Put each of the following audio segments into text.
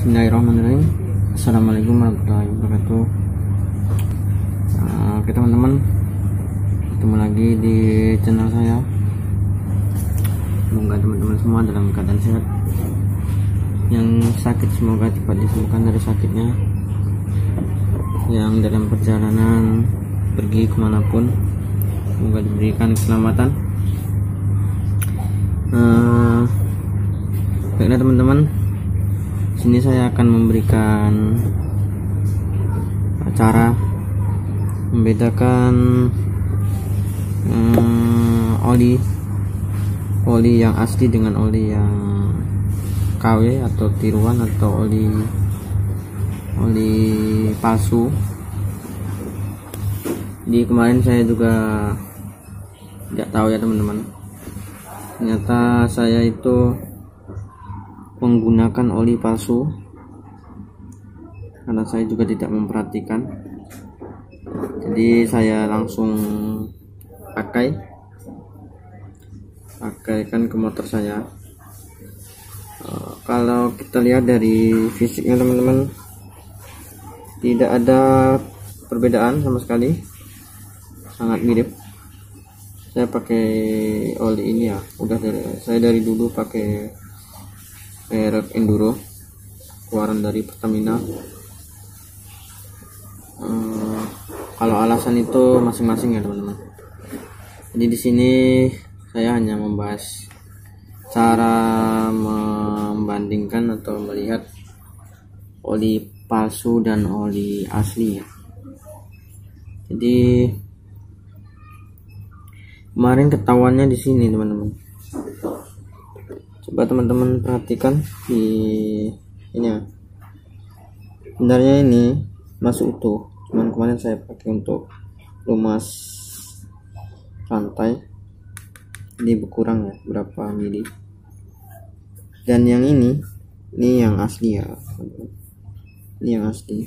Bismillahirrahmanirrahim. Assalamualaikum warahmatullahi wabarakatuh. Oke teman-teman, ketemu lagi di channel saya. Semoga teman-teman semua dalam keadaan sehat. Yang sakit semoga cepat disembuhkan dari sakitnya. Yang dalam perjalanan pergi kemanapun semoga diberikan keselamatan. Baiklah teman-teman, sini saya akan memberikan cara membedakan oli yang asli dengan oli yang KW atau tiruan atau oli palsu. Jadi kemarin saya juga tidak tahu ya teman-teman, ternyata saya itu menggunakan oli palsu karena saya juga tidak memperhatikan. Jadi saya langsung pakaikan ke motor saya. Kalau kita lihat dari fisiknya teman-teman, tidak ada perbedaan sama sekali, sangat mirip. Saya pakai oli ini ya, saya dari dulu pakai merek Enduro, keluaran dari Pertamina. Kalau alasan itu masing-masing ya teman-teman. Jadi di sini saya hanya membahas cara membandingkan atau melihat oli palsu dan oli asli ya. Jadi kemarin ketahuannya di sini teman-teman. Coba teman-teman perhatikan di ini ya. Sebenarnya ini masuk utuh, cuman kemarin saya pakai untuk lumas rantai, ini berkurang ya berapa mili. Dan yang ini yang asli ya, ini yang asli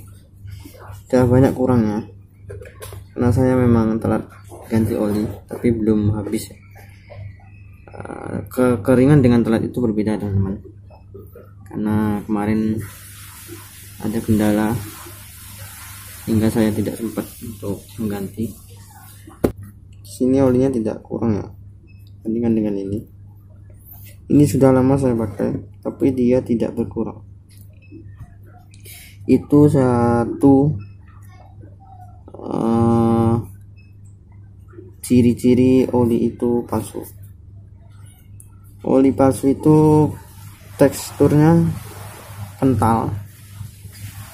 udah banyak kurangnya, karena saya memang telat ganti oli tapi belum habis ya. Kekeringan dengan telat itu berbeda teman-teman, karena kemarin ada kendala hingga saya tidak sempat untuk mengganti. Sini olinya tidak kurang ya, bandingkan dengan ini sudah lama saya pakai tapi dia tidak berkurang. Itu satu ciri-ciri oli itu palsu. Oli palsu itu teksturnya kental,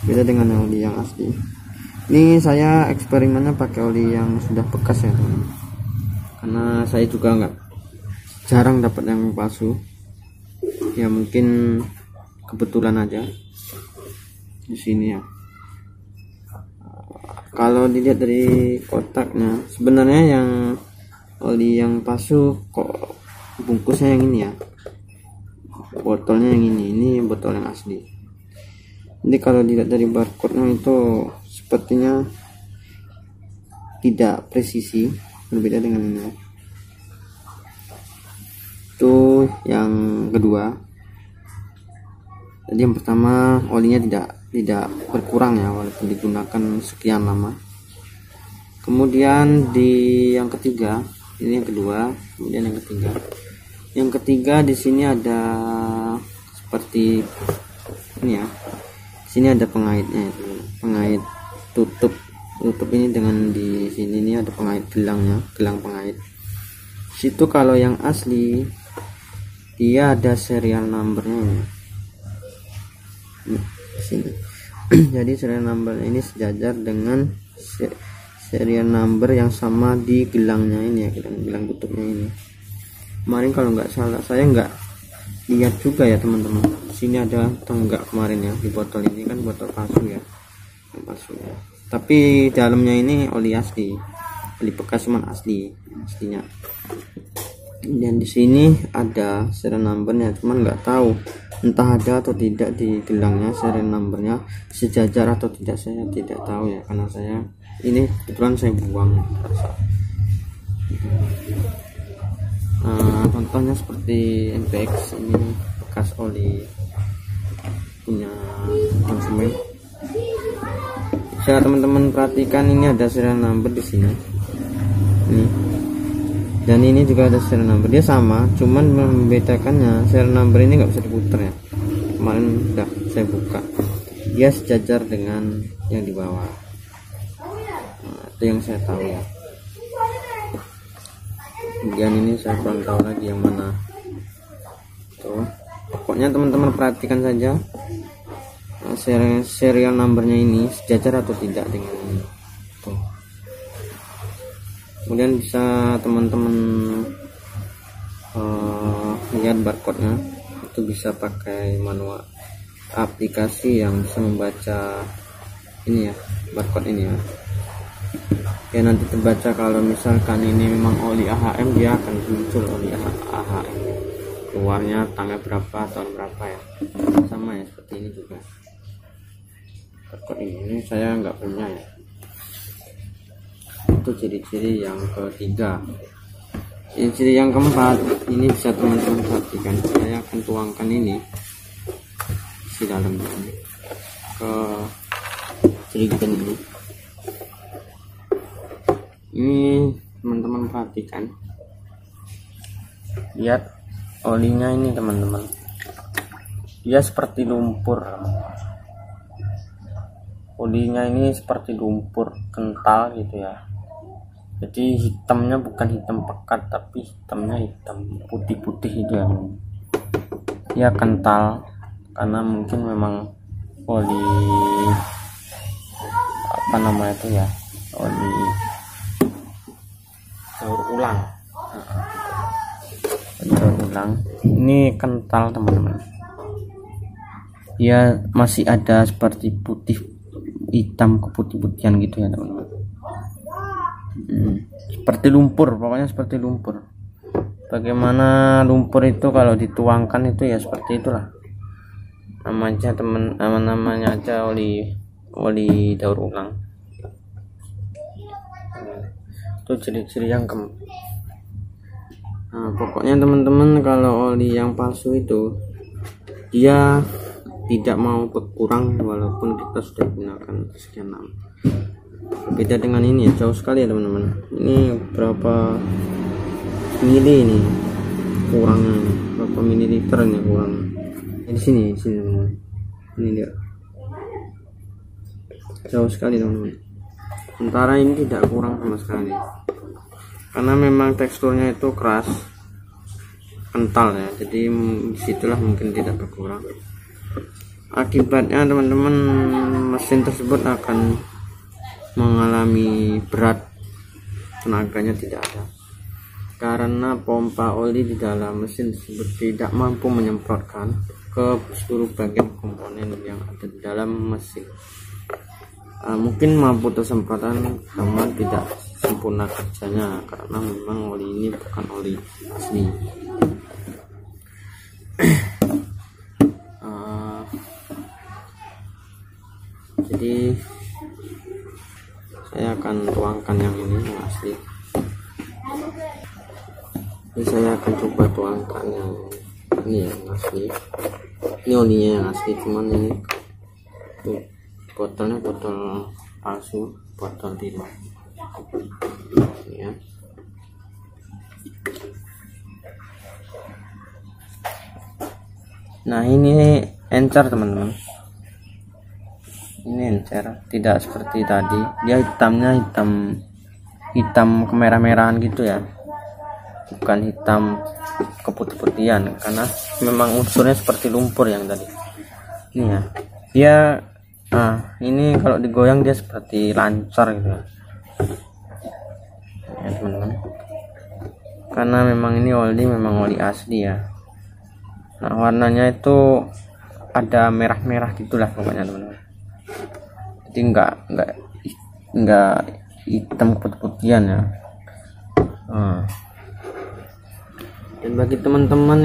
beda dengan oli yang asli. Ini saya eksperimennya pakai oli yang sudah bekas ya teman, karena saya juga jarang dapat yang palsu ya, mungkin kebetulan aja di sini ya. Kalau dilihat dari kotaknya, sebenarnya yang oli yang palsu kok bungkusnya yang ini ya, botolnya yang ini botol yang asli. Jadi kalau dilihat dari barcode-nya itu sepertinya tidak presisi, berbeda dengan ini. Itu yang kedua. Jadi yang pertama, olinya tidak berkurang ya walaupun digunakan sekian lama. Kemudian di yang ketiga, ini yang kedua, kemudian yang ketiga. Yang ketiga di sini ada seperti ini ya. Sini ada pengaitnya, pengait tutup ini dengan di sini ini ada pengait gelangnya, gelang pengait. Situ kalau yang asli dia ada serial numbernya ini. Sini. Jadi serial number ini sejajar dengan serial number yang sama di gelangnya ini ya, gelang tutupnya ini. Kemarin kalau nggak salah, saya nggak lihat juga ya teman-teman, sini ada atau enggak kemarin ya di botol ini, kan botol palsu ya, tapi dalamnya ini oli asli, oli bekas cuman aslinya. Dan di sini ada serial numbernya, cuman nggak tahu entah ada atau tidak di gelangnya serial numbernya sejajar atau tidak, saya tidak tahu ya, karena saya ini kebetulan saya buang. Contohnya seperti NPX ini bekas oli punya semen. Bisa teman-teman perhatikan, ini ada serial number di sini. Ini. Dan ini juga ada serial number, dia sama, cuman membedakannya serial number ini nggak bisa diputar ya. Kemarin udah saya buka, dia sejajar dengan yang di bawah. Nah, itu yang saya tahu ya. Kemudian ini saya kurang tahu lagi yang mana. Tuh, pokoknya teman-teman perhatikan saja serial numbernya ini sejajar atau tidak dengan ini. Tuh. Kemudian bisa teman-teman lihat barcode-nya, itu bisa pakai manual aplikasi yang bisa membaca ini ya, barcode ini ya. Ya nanti terbaca kalau misalkan ini memang oli AHM, dia akan muncul oli AHM, keluarnya tanggal berapa, tahun berapa ya. Sama ya seperti ini juga barcode ini saya nggak punya ya. Itu ciri-ciri yang ketiga. Ciri-ciri yang keempat ini bisa teman-teman perhatikan, saya akan tuangkan ini di dalam ini ke jerigen ini teman-teman perhatikan, lihat olinya ini teman-teman, dia seperti lumpur. Olinya ini seperti lumpur kental gitu ya, jadi hitamnya bukan hitam pekat, tapi hitamnya hitam putih-putih itu ya. Dia kental karena mungkin memang oli apa namanya itu ya, oli daur ulang. Daur ulang ini kental teman-teman, dia masih ada seperti putih hitam keputih-putihan gitu ya teman-teman. Seperti lumpur, pokoknya seperti lumpur. Bagaimana lumpur itu kalau dituangkan itu ya seperti itulah. Namanya aja oli daur ulang. Itu ciri-ciri yang nah, pokoknya teman-teman, kalau oli yang palsu itu dia tidak mau berkurang walaupun kita sudah gunakan sekian lama. Berbeda dengan ini ya, jauh sekali ya teman-teman. Ini berapa mili ini kurangnya, berapa mililiter ini kurang. Di sini teman-teman, ini dia jauh sekali teman-teman. Sementara ini tidak kurang sama sekali, karena memang teksturnya itu keras kental ya, jadi disitulah mungkin tidak berkurang. Akibatnya teman-teman, mesin tersebut akan mengalami berat, tenaganya tidak ada karena pompa oli di dalam mesin tersebut tidak mampu menyemprotkan ke seluruh bagian komponen yang ada di dalam mesin. Mungkin mampu tersemprotan namun tidak sempurna kerjanya karena memang oli ini bukan oli asli. Jadi saya akan tuangkan yang ini yang asli. Ini saya akan coba tuangkan yang ini yang asli. Ini olinya yang asli, cuman ini tuh, botolnya botol palsu, botol tiru ya. Nah ini encer teman-teman, ini encer, tidak seperti tadi, dia hitamnya hitam kemerah-merahan gitu ya, bukan hitam keputih-putihan, karena memang unsurnya seperti lumpur yang tadi. Ini ya, dia ini kalau digoyang dia seperti lancar gitu ya, teman-teman, karena memang ini oli asli ya. Nah warnanya itu ada merah-merah gitulah pokoknya teman-teman, jadi enggak hitam putih-putihan ya. Dan bagi teman-teman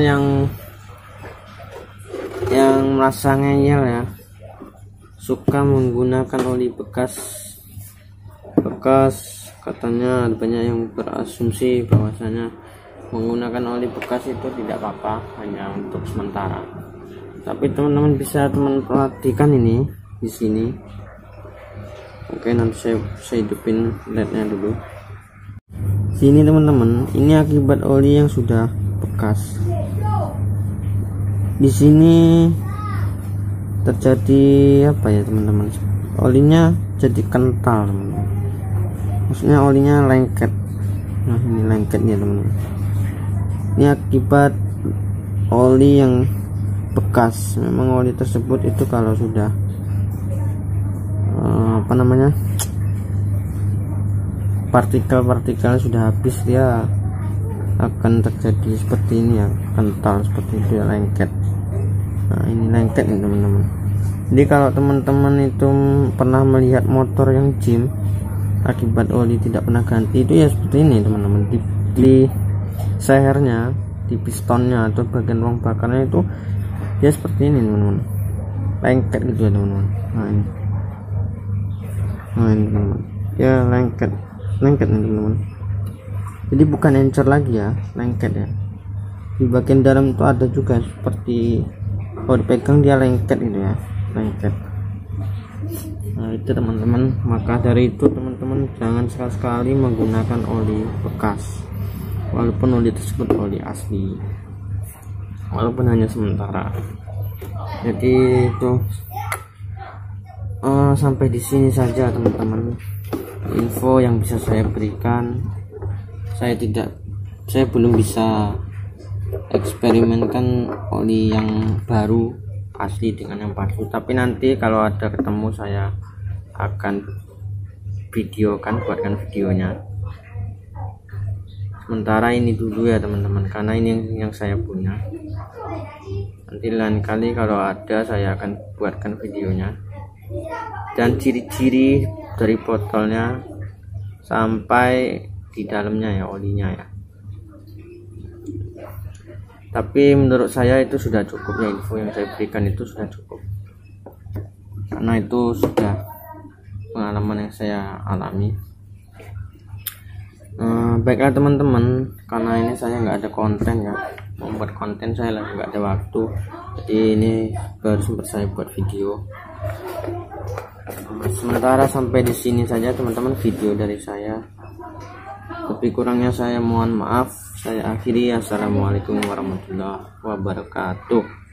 yang merasa ngeyel ya, suka menggunakan oli bekas, katanya banyak yang berasumsi bahwasanya menggunakan oli bekas itu tidak apa-apa, hanya untuk sementara. Tapi teman-teman bisa perhatikan ini di sini. Oke, nanti saya hidupin lednya dulu. Sini teman-teman, ini akibat oli yang sudah bekas. Di sini terjadi apa ya teman-teman, olinya jadi kental teman-teman, maksudnya olinya lengket. Nah ini lengketnya teman-teman, ini akibat oli yang bekas. Memang oli tersebut itu kalau sudah partikel-partikel sudah habis, dia akan terjadi seperti ini ya, kental seperti itu ya, lengket. Nah ini lengket nih teman-teman. Jadi kalau teman-teman itu pernah melihat motor yang jim akibat oli tidak pernah ganti, itu ya seperti ini teman-teman. Di sehernya, di pistonnya atau bagian ruang bakarnya itu dia seperti ini teman-teman, lengket gitu ya teman-teman. Nah ini teman-teman, ya lengket nih teman-teman. Jadi bukan encer lagi ya, lengket ya. Di bagian dalam itu ada juga seperti kalau dipegang dia lengket gitu ya, lengket. Nah itu teman-teman, maka dari itu teman-teman jangan sekali-sekali menggunakan oli bekas, walaupun oli tersebut oli asli, walaupun hanya sementara. Jadi itu sampai di sini saja teman-teman info yang bisa saya berikan. Saya belum bisa eksperimenkan oli yang baru asli dengan yang palsu, tapi nanti kalau ada ketemu saya akan buatkan videonya. Sementara ini dulu ya teman-teman, karena ini yang saya punya. Nanti lain kali kalau ada saya akan buatkan videonya dan ciri-ciri dari botolnya sampai di dalamnya ya, olinya ya. Tapi menurut saya itu sudah cukup ya, info yang saya berikan itu sudah cukup, karena itu sudah pengalaman yang saya alami. Baiklah teman-teman, karena ini saya nggak ada konten ya, membuat konten saya lagi nggak ada waktu, jadi ini baru sempat saya buat video. Sementara sampai di sini saja teman-teman video dari saya. Lebih kurangnya saya mohon maaf. Saya akhiri. Assalamualaikum warahmatullahi wabarakatuh.